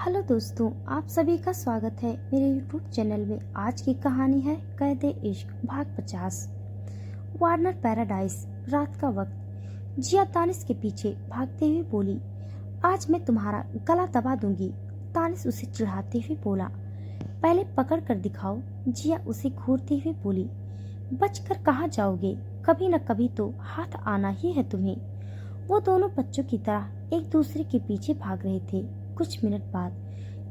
Hello दोस्तों, आप सभी का स्वागत है मेरे YouTube चैनल में। आज की कहानी है कैदे इश्क भाग 50। Warner paradise. रात का वक्त। जिया तानिश के पीछे भागते हुए बोली, आज मैं तुम्हारा गला दबा दूंगी। तानिश उसे चिढ़ाते हुए बोला, पहले पकड़ कर दिखाओ। जिया उसे घूरते हुए बोली, बचकर कहाँ जाओगे, कभी न कभी तो हाथ आना ही है तुम्हें। वो दोनों बच्चों की तरह एक दूसरे के पीछे भाग रहे थे। कुछ मिनट बाद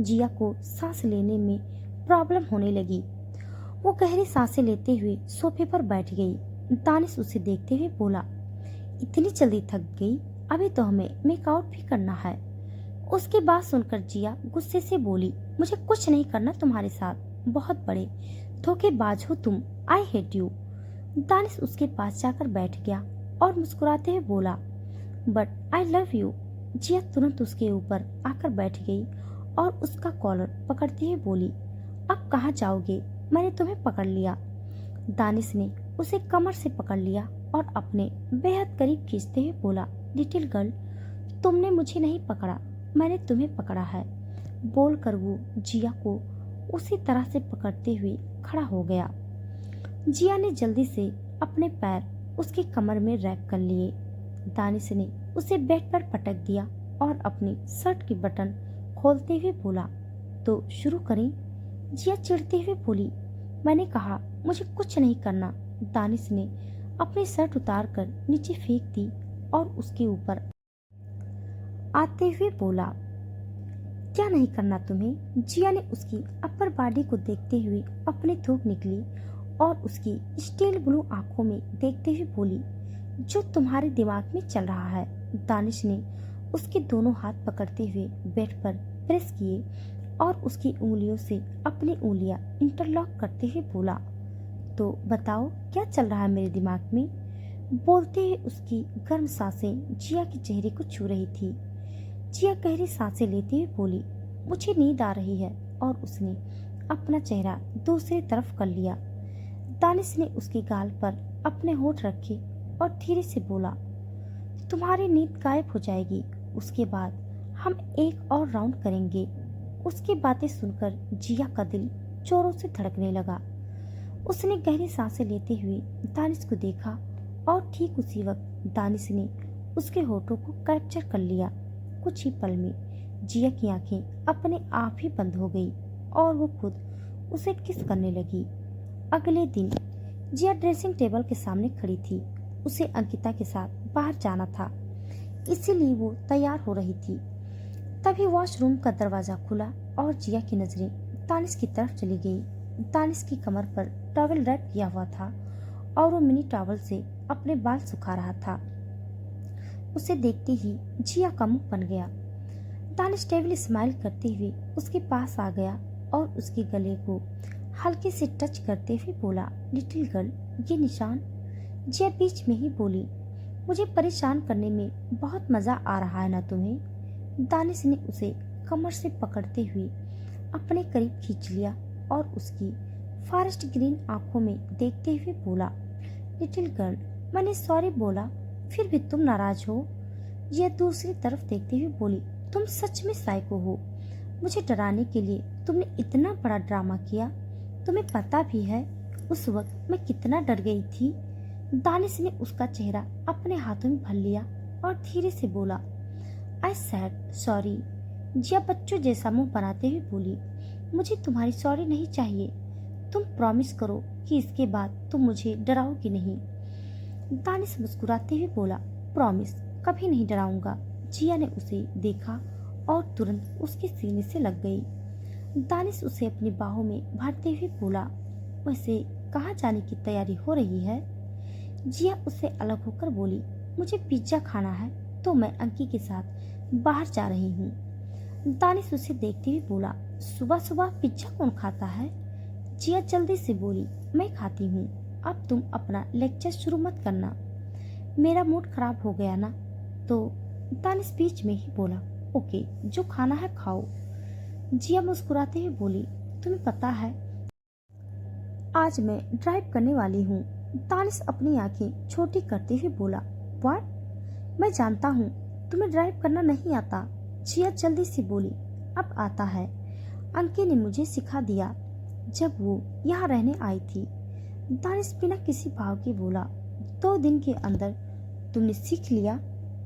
जिया को सांस लेने में प्रॉब्लम होने लगी। वो गहरी सांसें लेते हुए सोफे पर बैठ गई। दानिश उसे देखते हुए बोला, इतनी जल्दी थक गई, अभी तो हमें मेकआउट भी करना है। उसकी बात सुनकर जिया गुस्से से बोली, मुझे कुछ नहीं करना तुम्हारे साथ, बहुत बड़े धोखेबाज हो तुम, आई हेट यू। दानिश उसके पास जाकर बैठ गया और मुस्कुराते हुए बोला, बट आई लव यू। जिया तुरंत उसके ऊपर आकर बैठ गई और उसका कॉलर पकड़ते हुए बोली, अब कहाँ जाओगे, मैंने तुम्हें पकड़ लिया। दानिश ने उसे कमर से पकड़ लिया और अपने बेहद करीब खींचते हुए बोला, लिटिल गर्ल, तुमने मुझे नहीं पकड़ा, मैंने तुम्हें पकड़ा है। बोलकर वो जिया को उसी तरह से पकड़ते हुए खड़ा हो गया। जिया ने जल्दी से अपने पैर उसकी कमर में रैप कर लिए। दानिश ने उसे बेड पर पटक दिया और अपनी शर्ट की बटन खोलते हुए बोला, तो शुरू करें। जिया चिढ़ते हुए बोली, मैंने कहा मुझे कुछ नहीं करना। दानिश ने अपनी शर्ट उतार कर नीचे फेंक दी और उसके ऊपर आते हुए बोला, क्या नहीं करना तुम्हें। जिया ने उसकी अपर बॉडी को देखते हुए अपनी थूक निकली और उसकी स्टील ब्लू आंखों में देखते हुए बोली, जो तुम्हारे दिमाग में चल रहा है। दानिश ने उसके दोनों हाथ पकड़ते हुए बेड पर प्रेस किए और उसकी उंगलियों से अपनी उंगलियां इंटरलॉक करते हुए बोला, तो बताओ क्या चल रहा है मेरे दिमाग में। बोलते हुए उसकी गर्म सांसें जिया के चेहरे को छू रही थी। जिया गहरी सांसें लेते हुए बोली, मुझे नींद आ रही है, और उसने अपना चेहरा दूसरी तरफ कर लिया। दानिश ने उसके गाल पर अपने होंठ रखे और धीरे से बोला, तुम्हारी नींद गायब हो जाएगी, उसके बाद हम एक और राउंड करेंगे। उसकी बातें सुनकर जिया का दिल जोरों से धड़कने लगा। उसने गहरी सांसें लेते हुए दानिश को देखा और ठीक उसी वक्त दानिश ने उसके होठों को कैप्चर कर लिया। कुछ ही पल में जिया की आंखें अपने आप ही बंद हो गई और वो खुद उसे किस करने लगी। अगले दिन जिया ड्रेसिंग टेबल के सामने खड़ी थी। उसे अंकिता के साथ बाहर जाना था, इसीलिए वो तैयार हो रही थी। तभी वॉशरूम का दरवाजा खुला और जिया की नजरें दानिश की तरफ चली गई। दानिश की कमर पर टॉवल रैप किया हुआ था और वो मिनी टॉवल से अपने बाल सुखा रहा था। उसे देखते ही जिया का मुंह बन गया। दानिश टेबल स्माइल करते हुए उसके पास आ गया और उसके गले को हल्के से टच करते हुए बोला, लिटिल गर्ल, ये निशान। जिया बीच में ही बोली, मुझे परेशान करने में बहुत मजा आ रहा है ना तुम्हें। दानिश ने उसे कमर से पकड़ते हुए अपने करीब खींच लिया और उसकी फॉरेस्ट ग्रीन आंखों में देखते हुए बोला, लिटिल गर्ल, मैंने सॉरी बोला, फिर भी तुम नाराज हो। यह दूसरी तरफ देखते हुए बोली, तुम सच में साइको हो। मुझे डराने के लिए तुमने इतना बड़ा ड्रामा किया। तुम्हें पता भी है उस वक्त मैं कितना डर गई थी। दानिश ने उसका चेहरा अपने हाथों में भर लिया और धीरे से बोला, आई सैड सॉरी। जिया बच्चों जैसा मुंह बनाते हुए बोली, मुझे तुम्हारी सॉरी नहीं चाहिए। तुम प्रॉमिस करो कि इसके बाद तुम मुझे डराओगी नहीं। दानिश मुस्कुराते हुए बोला, प्रॉमिस, कभी नहीं डराऊंगा। जिया ने उसे देखा और तुरंत उसके सीने से लग गई। दानिश उसे अपनी बाहों में भरते हुए बोला, वैसे कहाँ जाने की तैयारी हो रही है। जिया उससे अलग होकर बोली, मुझे पिज्जा खाना है, तो मैं अंकी के साथ बाहर जा रही हूँ। दानिश उसे देखते हुए बोला, सुबह सुबह पिज्जा कौन खाता है। जिया जल्दी से बोली, मैं खाती हूँ, अब तुम अपना लेक्चर शुरू मत करना। मेरा मूड खराब हो गया ना। तो दानिश बीच में ही बोला, ओके, जो खाना है खाओ। जिया मुस्कुराते हुए बोली, तुम्हें पता है आज मैं ड्राइव करने वाली हूँ। दानिश अपनी आंखें छोटी करते हुए बोला, व्हाट। मैं जानता हूँ तुम्हें ड्राइव करना नहीं आता। जिया जल्दी से बोली, अब आता है। अंकी ने मुझे सिखा दिया जब वो यहाँ रहने आई थी। दानिश बिना किसी भाव के बोला, 2 दिन के अंदर तुमने सीख लिया।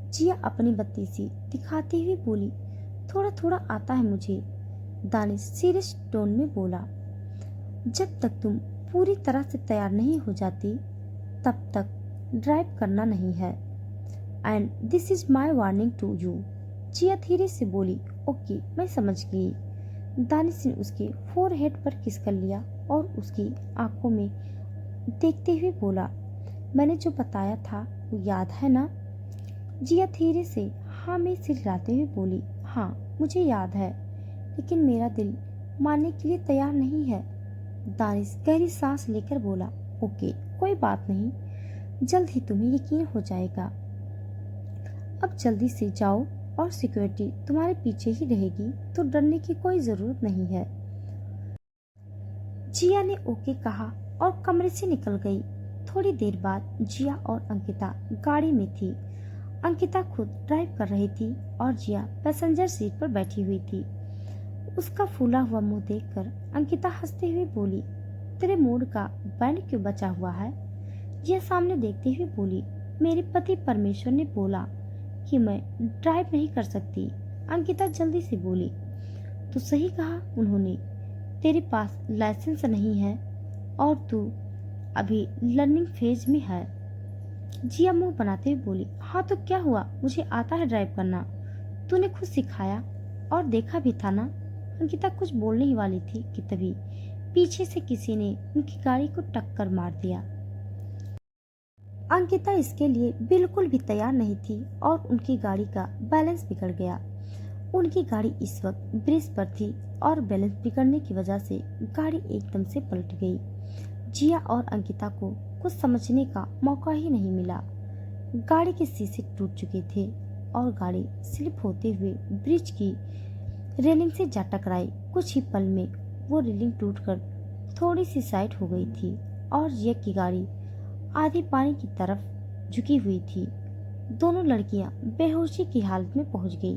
जिया अपनी बत्ती सी दिखाती हुई बोली, थोड़ा थोड़ा आता है मुझे। दानिश सीरियस टोन में बोला, जब तक तुम पूरी तरह से तैयार नहीं हो जाती तब तक ड्राइव करना नहीं है। And this is my warning to you. Jiya धीरे से बोली, ओके मैं समझ गई। दानिश ने उसके फोरहेड पर किस कर लिया और उसकी आंखों में देखते हुए बोला, मैंने जो बताया था वो याद है ना? जिया धीरे से हाँ में सिर हिलाते हुए बोली, हाँ मुझे याद है, लेकिन मेरा दिल मानने के लिए तैयार नहीं है। दानिश गहरी सांस लेकर बोला, ओके कोई बात नहीं, जल्द ही तुम्हें यकीन हो जाएगा। अब जल्दी से जाओ और सिक्योरिटी तुम्हारे पीछे ही रहेगी, तो डरने की कोई जरूरत नहीं है। जिया ने ओके कहा और कमरे से निकल गई। थोड़ी देर बाद जिया और अंकिता गाड़ी में थी। अंकिता खुद ड्राइव कर रही थी और जिया पैसेंजर सीट पर बैठी हुई थी। उसका फूला हुआ मुंह देखकर अंकिता हंसते हुए बोली, तेरे मूड का बैंड क्यों बचा हुआ है? जिया सामने देखते हुए बोली, मेरे पति परमेश्वर ने बोला कि मैं ड्राइव नहीं कर सकती। अंकिता जल्दी से बोली, तो सही कहा उन्होंने, तेरे पास लाइसेंस नहीं है और तू अभी लर्निंग फेज में है। जिया मुंह बनाते हुए बोली, हाँ तो क्या हुआ, मुझे आता है ड्राइव करना, तूने खुद सिखाया और देखा भी था ना। अंकिता कुछ बोलने ही वाली थी कि तभी पीछे से किसी ने उनकी गाड़ी को टक्कर मार दिया। अंकिता इसके लिए बिल्कुल भी तैयार नहीं थी और उनकी गाड़ी का बैलेंस बिगड़ गया। उनकी गाड़ी इस वक्त ब्रिज पर थी और बैलेंस बिगड़ने की वजह से गाड़ी एकदम से पलट गई। जिया और अंकिता को कुछ समझने का मौका ही नहीं मिला। गाड़ी के शीशे टूट चुके थे और गाड़ी स्लिप होते हुए ब्रिज की रेलिंग से जा टकराई। कुछ ही पल में वो रेलिंग टूटकर थोड़ी सी साइड हो गई थी और जिया की गाड़ी आधी पानी की तरफ झुकी हुई थी। दोनों लड़कियां बेहोशी की हालत में पहुंच गई।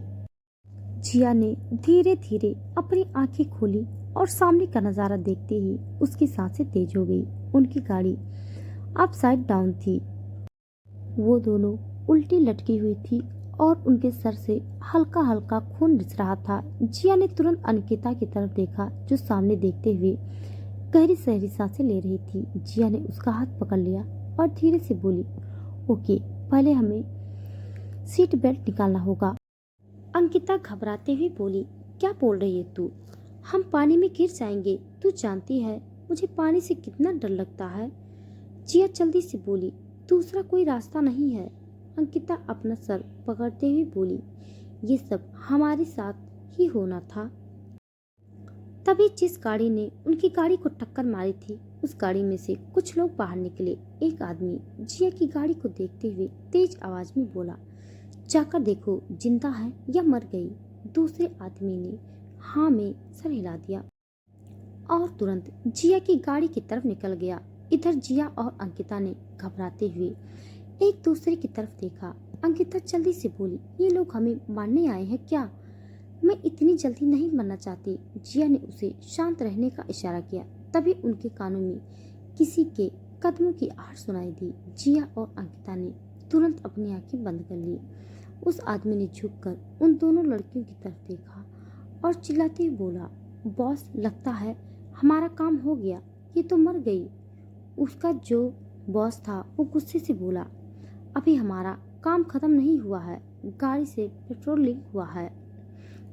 जिया ने धीरे धीरे अपनी आंखें खोली और सामने का नजारा देखते ही उसकी सांसें तेज हो गई। उनकी गाड़ी अपसाइड डाउन थी। वो दोनों उल्टी लटकी हुई थी और उनके सर से हल्का हल्का खून रिस रहा था। जिया ने तुरंत अंकिता की तरफ देखा जो सामने देखते हुए गहरी सहरी सांसें ले रही थी। जिया ने उसका हाथ पकड़ लिया और धीरे से बोली, ओके पहले हमें सीट बेल्ट निकालना होगा। अंकिता घबराते हुए बोली, क्या बोल रही है तू? हम पानी में गिर जाएंगे, तू जानती है मुझे पानी से कितना डर लगता है। जिया जल्दी से बोली, दूसरा कोई रास्ता नहीं है। अंकिता अपना सर पकड़ते हुए बोली, ये सब हमारे साथ ही होना था। तभी जिस गाड़ी ने उनकी गाड़ी को टक्कर मारी थी उस गाड़ी में से कुछ लोग बाहर निकले। एक आदमी जिया की गाड़ी को देखते हुए तेज आवाज में बोला, जाकर देखो जिंदा है या मर गई। दूसरे आदमी ने हाँ में सर हिला दिया और तुरंत जिया की गाड़ी की तरफ निकल गया। इधर जिया और अंकिता ने घबराते हुए एक दूसरे की तरफ देखा। अंकिता जल्दी से बोली, ये लोग हमें मारने आए हैं क्या? मैं इतनी जल्दी नहीं मरना चाहती। जिया ने उसे शांत रहने का इशारा किया। तभी उनके कानों में किसी के कदमों की आहट सुनाई दी। जिया और अंकिता ने तुरंत अपनी आंखें बंद कर ली। उस आदमी ने झुककर उन दोनों लड़कियों की तरफ देखा और चिल्लाते हुए बोला, बॉस लगता है हमारा काम हो गया, ये तो मर गई। उसका जो बॉस था वो गुस्से से बोला, अभी हमारा काम खत्म नहीं हुआ है, गाड़ी से पेट्रोल लीक हुआ है,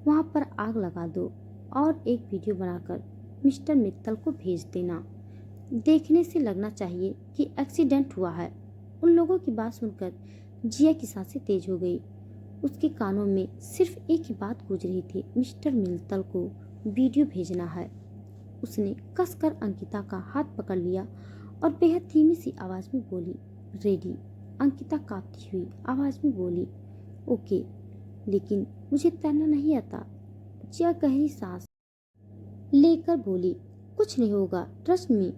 वहाँ पर आग लगा दो और एक वीडियो बनाकर मिस्टर मित्तल को भेज देना। देखने से लगना चाहिए कि एक्सीडेंट हुआ है। उन लोगों की बात सुनकर जिया की सांसें तेज हो गई। उसके कानों में सिर्फ एक ही बात गूंज रही थी, मिस्टर मित्तल को वीडियो भेजना है। उसने कसकर अंकिता का हाथ पकड़ लिया और बेहद धीमी सी आवाज में बोली, रेडी। अंकिता कांपती हुई आवाज में बोली, ओके, लेकिन मुझे तैरना नहीं आता। जिया गहरी सांस लेकर बोली, कुछ नहीं होगा, ट्रस्ट मी।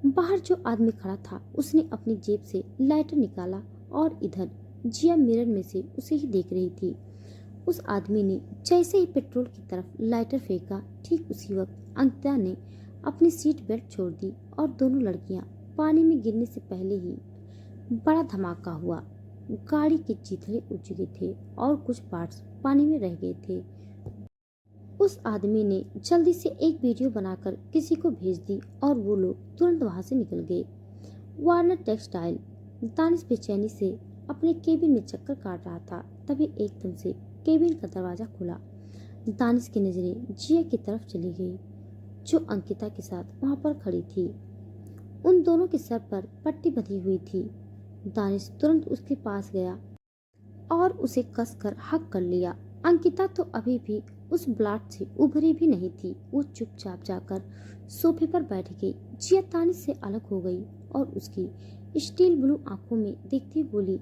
बाहर जो आदमी खड़ा था उसने अपनी जेब से लाइटर निकाला और इधर जिया मिरर में से उसे ही देख रही थी। उस आदमी ने जैसे ही पेट्रोल की तरफ लाइटर फेंका, ठीक उसी वक्त अंकिता ने अपनी सीट बेल्ट छोड़ दी और दोनों लड़कियां पानी में गिरने से पहले ही बड़ा धमाका हुआ। गाड़ी के चीथड़े उड़ चुके थे और कुछ पार्ट्स पानी में रह गए थे। उस आदमी ने जल्दी से एक वीडियो बनाकर किसी को भेज दी और वो लोग तुरंत वहां से निकल गए। Warner textile. दानिश बेचैनी से अपने केबिन में चक्कर काट रहा था, तभी एकदम से केबिन का दरवाजा खुला। दानिश की नजरें जिया की तरफ चली गई, जो अंकिता के साथ वहां पर खड़ी थी। उन दोनों के सर पर पट्टी बंधी हुई थी। दानिश तुरंत उसके पास गया और उसे कसकर हक कर लिया। अंकिता तो अभी भी उस ब्लाट से उभरी भी नहीं थी। वो चुपचाप जाकर सोफे पर बैठ गई। जिया दानिश से अलग हो गई और उसकी स्टील ब्लू आंखों में देखती हुई बोली,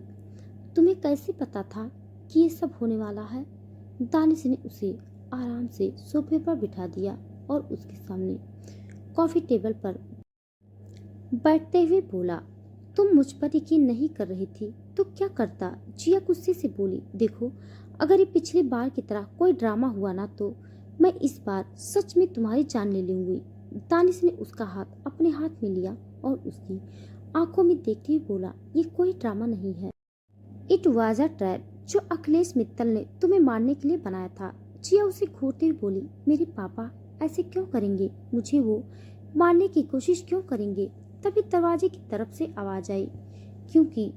तुम्हें कैसे पता था कि ये सब होने वाला है? दानिश ने उसे आराम से सोफे पर बिठा दिया और उसके सामने कॉफी टेबल पर बैठते हुए बोला, तुम मुझ पर यकीन नहीं कर रही थी तो क्या करता? जिया गुस्से से बोली, देखो अगर ये पिछली बार की तरह कोई ड्रामा हुआ ना तो मैं इस बार सच में तुम्हारी जान ले लूंगी। दानिश ने उसका हाथ अपने हाथ में लिया और उसकी आंखों में देखते हुए बोला, ये कोई ड्रामा नहीं है। इट वाज अ ट्रैप जो अखिलेश मित्तल ने तुम्हें मारने के लिए बनाया था। जिया उसे घूरते हुए बोली, मेरे पापा ऐसे क्यों करेंगे? मुझे वो मारने की कोशिश क्यों करेंगे? तभी दरवाजे की तरफ से आवाज आई, क्योंकि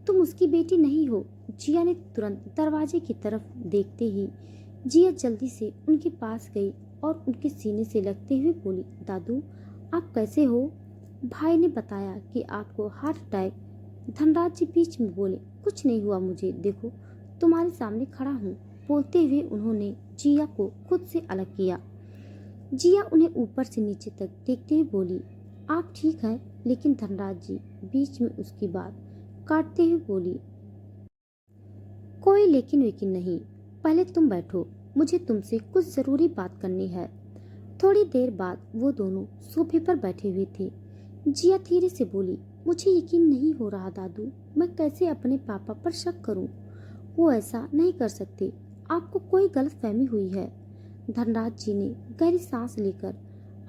तुम उसकी बेटी नहीं हो। जिया ने तुरंत दरवाजे की तरफ देखते ही जिया जल्दी से उनके पास गई और उनके सीने से लगते हुए बोली, दादू आप कैसे हो? भाई ने बताया कि आपको हार्ट अटैक। धनराज जी बीच में बोले, कुछ नहीं हुआ मुझे, देखो तुम्हारे सामने खड़ा हूँ। बोलते हुए उन्होंने जिया को खुद से अलग किया। जिया उन्हें ऊपर से नीचे तक देखते हुए बोली, आप ठीक है? लेकिन धनराज जी बीच में उसकी बात काटते हुए बोली, कोई लेकिन वेकिन नहीं, पहले तुम बैठो, मुझे तुमसे कुछ जरूरी बात करनी है। थोड़ी देर बाद वो दोनों सोफे पर बैठे हुए थे। जिया धीरे से बोली, मुझे यकीन नहीं हो रहा दादू, मैं कैसे अपने पापा पर शक करूं? वो ऐसा नहीं कर सकते, आपको कोई गलतफहमी हुई है। धनराज जी ने गहरी सांस लेकर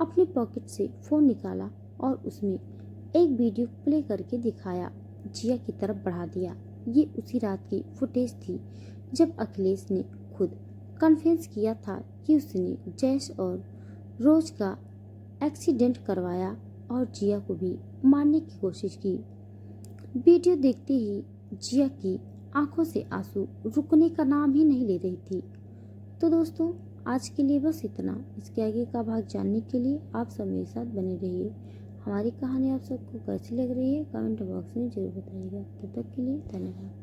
अपने पॉकेट से फोन निकाला और उसमें एक वीडियो प्ले करके दिखाया। जिया की तरफ बढ़ा दिया। ये उसी रात की फुटेज थी जब अखिलेश ने खुद कन्फेस किया था कि उसने जैश और रोज का एक्सीडेंट करवाया और जिया को भी मारने की कोशिश की। वीडियो देखते ही जिया की आंखों से आंसू रुकने का नाम ही नहीं ले रही थी। तो दोस्तों आज के लिए बस इतना। इसके आगे का भाग जानने के लिए आप सब मेरे साथ बने रहिए। हमारी कहानी आप सबको कैसी लग रही है कमेंट बॉक्स में जरूर बताइएगा। तब तक के लिए धन्यवाद।